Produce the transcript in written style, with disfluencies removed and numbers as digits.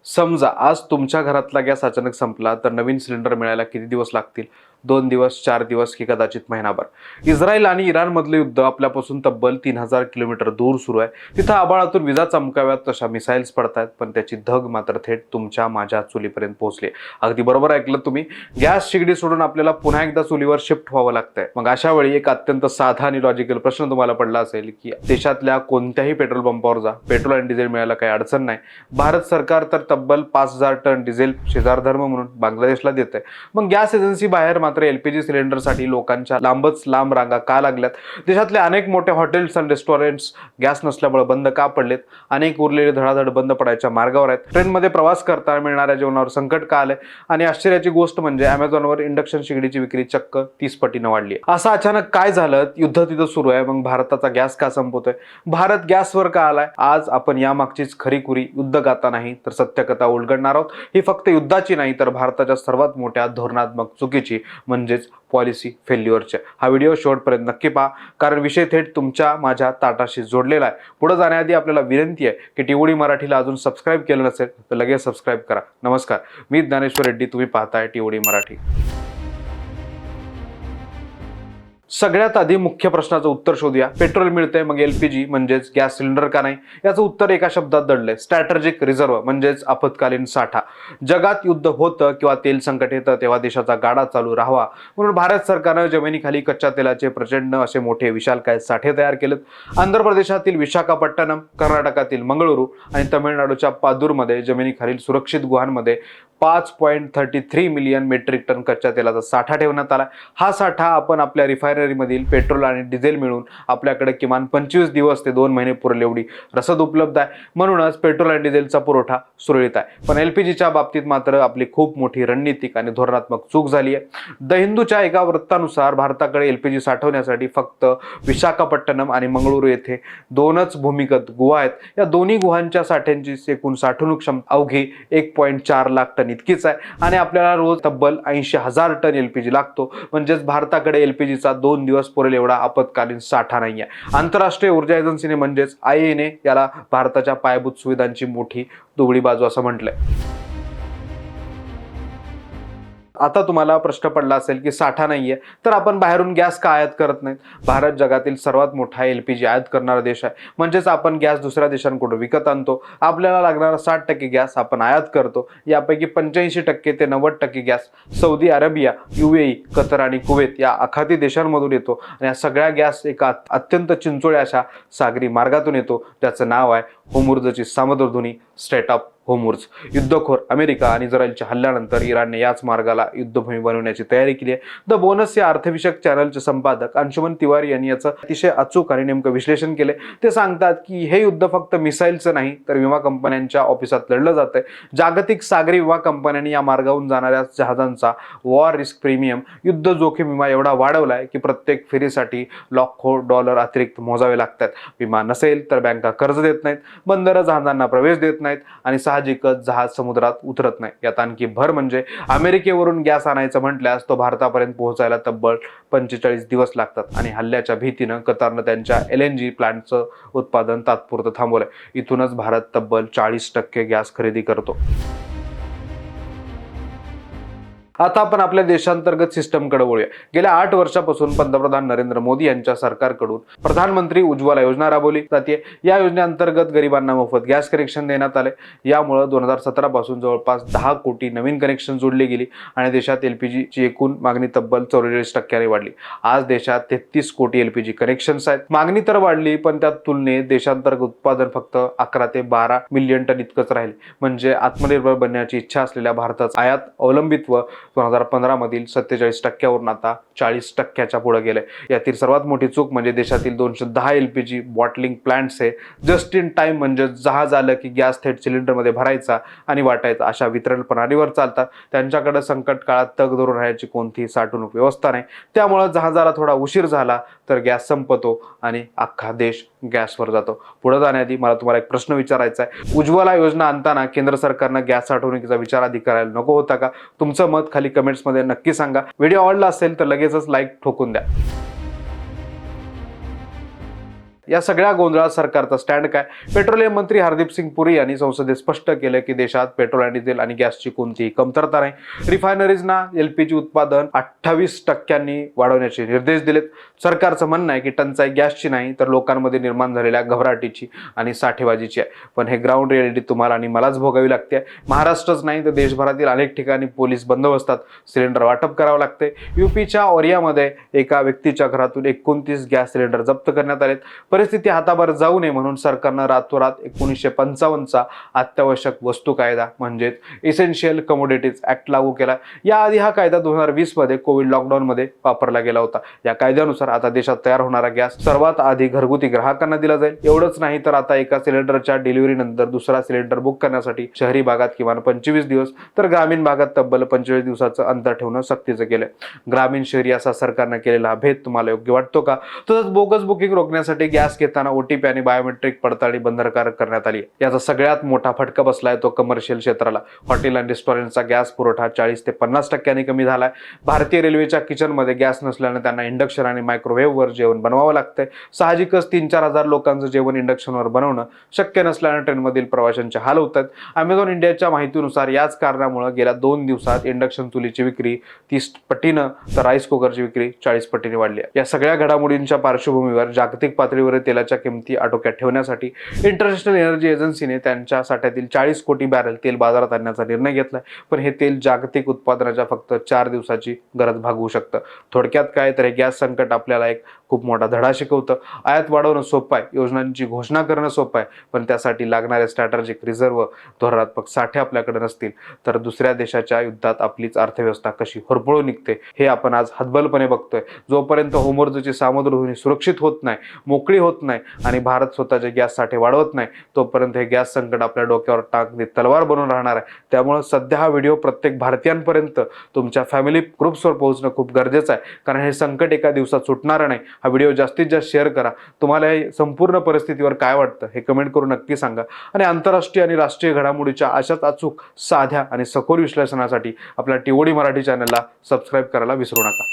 समजा आज तुमच्या घरातला गॅस अचानक संपला तर नवीन सिलेंडर मिळायला किती दिवस लागतील? 2 दिवस, 4 दिवस की कदाचित महिनाभर? इस्रायल आणि इराणमधले युद्ध आपल्यापासून तब्बल 3000 किलोमीटर दूर सुरू आहे. तिथं आबाळातून विजा चमकाव्यात तशा मिसाईल्स पडतायत, पण त्याची धग मात्र थेट तुमच्या माझ्या चुलीपर्यंत पोहोचली. अगदी बरोबर ऐकलं तुम्ही. गॅस शेगडी सोडून आपल्याला पुन्हा एकदा चुलीवर शिफ्ट व्हावं लागतंय. मग अशा वेळी एक अत्यंत साधा आणि लॉजिकल प्रश्न तुम्हाला पडला असेल की देशातल्या कोणत्याही पेट्रोल पंपावर जा, पेट्रोल आणि डिझेल मिळायला काही अडचण नाही. भारत सरकार तर तब्बल 5000 टन डिझेल शेजार धर्म म्हणून बांगलादेशला देत आहे. मग गॅस एजन्सी बाहेर मात्र एलपीजी सिलेंडरसाठी लोकांच्या लांबच लांब रांगा का लागल्यात? देशातले अनेक मोठे हॉटेल्स आणि रेस्टॉरंट्स गॅस नसल्यामुळे बंद का पडलेत? अनेक उरलेले धडाधड बंद पडायच्या मार्गावर आहेत. ट्रेनमध्ये प्रवास करताना मिळणाऱ्या जेवणावर संकट का आलंय? आणि आश्चर्याची गोष्ट म्हणजे अमेझॉनवर इंडक्शन शेगडीची विक्री चक्क 30 पटीनं वाढली आहे. असं अचानक काय झालं? युद्ध तिथं सुरू आहे, मग भारताचा गॅस का संपतोय? भारत गॅसवर का आलाय? आज आपण यामागचीच खरीखुरी युद्धगाथा नाही तर सत्यकथा उलगडणार आहोत. ही फक्त युद्धाची नाही तर भारताच्या सर्वात मोठ्या धोरणात्मक चुकीची म्हणजेच पॉलिसी फेल्युअरचे. हा व्हिडिओ शेवटपर्यंत नक्की पहा, कारण विषय थेट तुमच्या माझ्या ताटाशी जोडलेला आहे. पुढे जाण्याआधी आपल्याला विनंती आहे की टीओडी मराठीला अजून सबस्क्राईब केलं नसेल तर लगेच सबस्क्राईब करा. नमस्कार, मी ज्ञानेश्वर रेड्डी, तुम्ही पाहताय टीओडी मराठी. सगळ्यात आधी मुख्य प्रश्नाचं उत्तर शोधूया. पेट्रोल मिळते मग एलपीजी म्हणजेच गॅस सिलेंडर का नाही? याचं उत्तर एका शब्दात दडलंय: स्ट्रॅटेजिक रिझर्व्ह म्हणजेच आपत्कालीन साठा. जगात युद्ध होतं किंवा तेल संकट येतं तेव्हा देशाचा गाडा चालू राहावा म्हणून भारत सरकारनं जमिनीखाली कच्च्या तेलाचे प्रचंड असे मोठे विशालकाय साठे तयार केलेत. आंध्र प्रदेशातील विशाखापट्टणम, कर्नाटकातील मंगळुरू आणि तमिळनाडूच्या पादूरमध्ये जमिनीखालील सुरक्षित गुहांमध्ये 5.33 मिलियन मेट्रिक टन कच्च्या तेलाचा साठा ठेवण्यात आला. हा साठा आपण आपल्या रिफायनरीमधील पेट्रोल आणि डिझेल मिळून आपल्याकडे किमान 25 दिवस ते 2 महिने पुरेल एवढी रसद उपलब्ध आहे. म्हणूनच पेट्रोल आणि डिझेलचा पुरवठा सुरळीत आहे. पण एलपीजीच्या बाबतीत मात्र आपली खूप मोठी रणनीतिक आणि धोरणात्मक चूक झाली आहे. द हिंदूच्या एका वृत्तानुसार भारताकडे एलपीजी साठवण्यासाठी फक्त विशाखापट्टणम आणि मंगळुरू येथे 2च भूमिगत गुहा आहेत. या दोन्ही गुहांच्या साठ्यांची एकूण साठवणूक क्षमता अवघी 1.4 लाख टन इतकीच आहे आणि आपल्याला रोज तब्बल 80,000 टन एलपीजी लागतो. म्हणजेच भारताकडे एलपीजीचा 2 दिवस पुरेल एवढा आपत्कालीन साठा नाहीये. आंतरराष्ट्रीय ऊर्जा एजन्सीने म्हणजेच IEA याला भारताच्या पायाभूत सुविधांची मोठी दुबळी बाजू असं म्हटलंय. आता तुम्हाला प्रश्न पडला असेल की साठा नाहीये तर आपण बाहेरून गॅस का आयात करत नाहीत? भारत जगातील सर्वात मोठा एलपीजी आयात करणारा देश आहे. म्हणजेच आपण गॅस दुसऱ्या देशांकडून विकत आणतो. आपल्याला लागणारा 60% गॅस आपण आयात करतो. यापैकी 85% ते 90% गॅस सौदी अरेबिया, UAE, कतर आणि कुवेत या आखाती देशांमधून येतो. आणि या सगळ्या गॅस एका अत्यंत चिंचोळ्या अशा सागरी मार्गातून येतो, त्याचं नाव आहे होर्मुझची सामुद्रधुनी, स्ट्रेट ऑफ होर्मुझ. युद्धखोर अमेरिका आणि इस्रायलच्या हल्ल्यानंतर इराणने याच मार्गाला युद्धभूमी बनवण्याची तयारी केली आहे. द बोनस या अर्थविषयक चॅनलचे संपादक अंशुमन तिवारी यांनी याचं अतिशय अचूक आणि नेमकं विश्लेषण केले. ते सांगतात की हे युद्ध फक्त मिसाईलचं नाही तर विमा कंपन्यांच्या ऑफिसात लढलं जातंय. जागतिक सागरी विमा कंपन्यांनी या मार्गावरून जाणाऱ्या जहाजांचा वॉर रिस्क प्रीमियम, युद्ध जोखीम विमा एवढा वाढवलाय की प्रत्येक फेरीसाठी लाखो डॉलर अतिरिक्त मोजावे लागतात. विमा नसेल तर बँका कर्ज देत नाहीत, बंदरं जहाजांना प्रवेश देत नाहीत आणि साहजिकच जहाज समुद्रात उतरत नाही. यात आणखी भर म्हणजे अमेरिकेवरून गॅस आणायचं म्हटल्यास तो भारतापर्यंत पोहोचायला तब्बल 45 दिवस लागतात. आणि हल्ल्याच्या भीतीनं कतारनं त्यांच्या LNG प्लांटचं उत्पादन तात्पुरतं थांबवलंय. इथूनच भारत तब्बल 40% गॅस खरेदी करतो. आता आपण आपल्या देशांतर्गत सिस्टमकडे वळूया. गेल्या 8 वर्षापासून पंतप्रधान नरेंद्र मोदी यांच्या सरकारकडून प्रधानमंत्री उज्ज्वला योजना राबवली जाते. या योजनेअंतर्गत गरिबांना मोफत गॅस कनेक्शन देण्यात आले. यामुळे 2017 पासून जवळपास 10 कोटी नवीन कनेक्शन जोडले गेली आणि देशात एलपीजीची एकूण मागणी तब्बल 44% वाढली. आज देशात 33 कोटी एलपीजी कनेक्शन्स आहेत. मागणी तर वाढली पण त्या तुलनेत देशांतर्गत उत्पादन फक्त 11 ते 12 मिलियन टन इतकंच राहिले. म्हणजे आत्मनिर्भर बनण्याची इच्छा असलेल्या भारताचं आयात अवलंबित्व 2015 मधील 47% आता 40% पुढे गेले. यातील सर्वात मोठी चूक म्हणजे देशातील 210 एलपीजी बॉटलिंग प्लांट्स हे जस्ट इन टाइम म्हणजे जहाज आलं की गॅस थेट सिलेंडरमध्ये भरायचा आणि वाटायचा अशा वितरण प्रणालीवर चालतात. त्यांच्याकडे संकट काळात तग धरून राहण्याची कोणतीही साठवणूक व्यवस्था नाही. त्यामुळे जहाजाला थोडा उशीर झाला तर गॅस संपतो आणि अख्खा देश गॅसवर जातो. पुढे जाण्याआधी मला तुम्हाला एक प्रश्न विचारायचा आहे. उज्ज्वला योजना आणताना केंद्र सरकारनं गॅस साठवणुकीचा विचार आधी करायला नको होता का? तुमचं मत खाली कमेंट्समध्ये नक्की सांगा. व्हिडिओ आवडला असेल तर लगेचच लाईक ठोकून द्या. या सगळ्या गोंधळात सरकारचा स्टँड काय? पेट्रोलियम मंत्री हरदीप सिंग पुरी यांनी संसदेत स्पष्ट केलं की देशात पेट्रोल आणि डिझेल आणि गॅसची कोणतीही कमतरता नाही. रिफायनरीजना एलपीजी उत्पादन 28% वाढवण्याचे निर्देश दिलेत. सरकारचं म्हणणं आहे की टंचाई गॅसची नाही तर लोकांमध्ये निर्माण झालेल्या घबराटीची आणि साठेबाजीची आहे. पण हे ग्राउंड रियालिटी तुम्हाला आणि मलाच भोगावी लागते. महाराष्ट्रच नाही तर देशभरातील अनेक ठिकाणी पोलीस बंदोबस्तात सिलेंडर वाटप करावं लागते. यूपीच्या ओरियामध्ये एका व्यक्तीच्या घरातून 29 गॅस सिलेंडर जप्त करण्यात आलेत. परिस्थिती हाताबाहेर जाऊ नये म्हणून सरकारनं रातोरात 1955चा अत्यावश्यक वस्तू कायदा म्हणजेच इसेन्शियल कमोडिटीज ऍक्ट लागू केला. याआधी हा कायदा 2020 मध्ये कोविड लॉकडाऊन मध्ये वापरला गेला होता. या कायद्यानुसार आता देशात तयार होणारा गॅस सर्वात आधी घरगुती ग्राहकांना दिला जाईल. एवढंच नाही तर आता एका सिलेंडरच्या डिलिव्हरी नंतर दुसरा सिलेंडर बुक करण्यासाठी शहरी भागात किमान 25 दिवस तर ग्रामीण भागात तब्बल 45 दिवसाचं अंतर ठेवणं सक्तीचं केलंय. ग्रामीण शहरी असा सरकारनं केलेला भेद तुम्हाला योग्य वाटतो का? तसंच बोगस बुकिंग रोखण्यासाठी गॅस घेताना ओटीपी आणि बायोमेट्रिक पडताळणी बंधनकारक करण्यात आली. याचा सगळ्यात मोठा फटका बसलाय तो कमर्शियल क्षेत्राला. हॉटेल आणि रेस्टॉरंटचा गॅस पुरवठा 40 ते 50% कमी झालाय. भारतीय रेल्वेच्या किचनमध्ये गॅस नसल्याने त्यांना इंडक्शन आणि मायक्रोवेव्हवर जेवण बनवावं लागतंय. साहजिकच 3-4 हजार लोकांचं जेवण इंडक्शनवर बनवणं शक्य नसल्याने ट्रेनमधील प्रवाशांचे हाल होत आहेत. अमेझॉन इंडियाच्या माहितीनुसार याच कारणामुळे गेल्या 2 दिवसात इंडक्शन चुलीची विक्री 30 पटीनं तर राईस कुकरची विक्री 40 पटीने वाढली आहे. या सगळ्या घडामोडींच्या पार्श्वभूमीवर जागतिक पातळीवर तेलाच्या किमती आटोक्यात ठेवण्यासाठी इंटरनॅशनल एनर्जी एजन्सीने त्यांच्या साठ्यातील 40 कोटी बॅरल तेल बाजारात आणण्याचा निर्णय घेतलाय. पण हे तेल जागतिक उत्पादनाच्या फक्त 4 दिवसाची गरज भागवू शकतं. थोडक्यात काय तर हे गॅस संकट आपल्याला एक खूप मोठा धडा शिकवतं. आयात वाढवणं सोपं आहे, योजनांची घोषणा करणं सोपं आहे, पण त्यासाठी लागणारे स्ट्रॅटेजिक रिझर्व्ह धोरणात्मक साठे आपल्याकडे नसतील तर दुसऱ्या देशाच्या युद्धात आपलीच अर्थव्यवस्था कशी होरपळून निघते हे आपण आज हतबलपणे बघतोय. जोपर्यंत होर्मुझची सामुद्रधुनी सुरक्षित होत नाही, मोकळी होत नाही आणि भारत स्वतःचे गॅस साठे वाढवत नाही तोपर्यंत हे गॅस संकट आपल्या डोक्यावर टाकली तलवार बनून राहणार आहे. त्यामुळे सध्या हा व्हिडिओ प्रत्येक भारतीयांपर्यंत तुमच्या फॅमिली ग्रुप्सवर पोहोचणं खूप गरजेचं आहे, कारण हे संकट एका दिवसात सुटणार नाही. हा व्हिडिओ जास्तीत जास्त शेअर करा. तुम्हाला या संपूर्ण परिस्थितीवर काय वाटतं हे कमेंट करून नक्की सांगा. आणि आंतरराष्ट्रीय आणि राष्ट्रीय घडामोडीच्या अशाच अचूक, साध्या आणि सखोल विश्लेषणासाठी आपल्या टीओडी मराठी चॅनलला सबस्क्राईब करायला विसरू नका.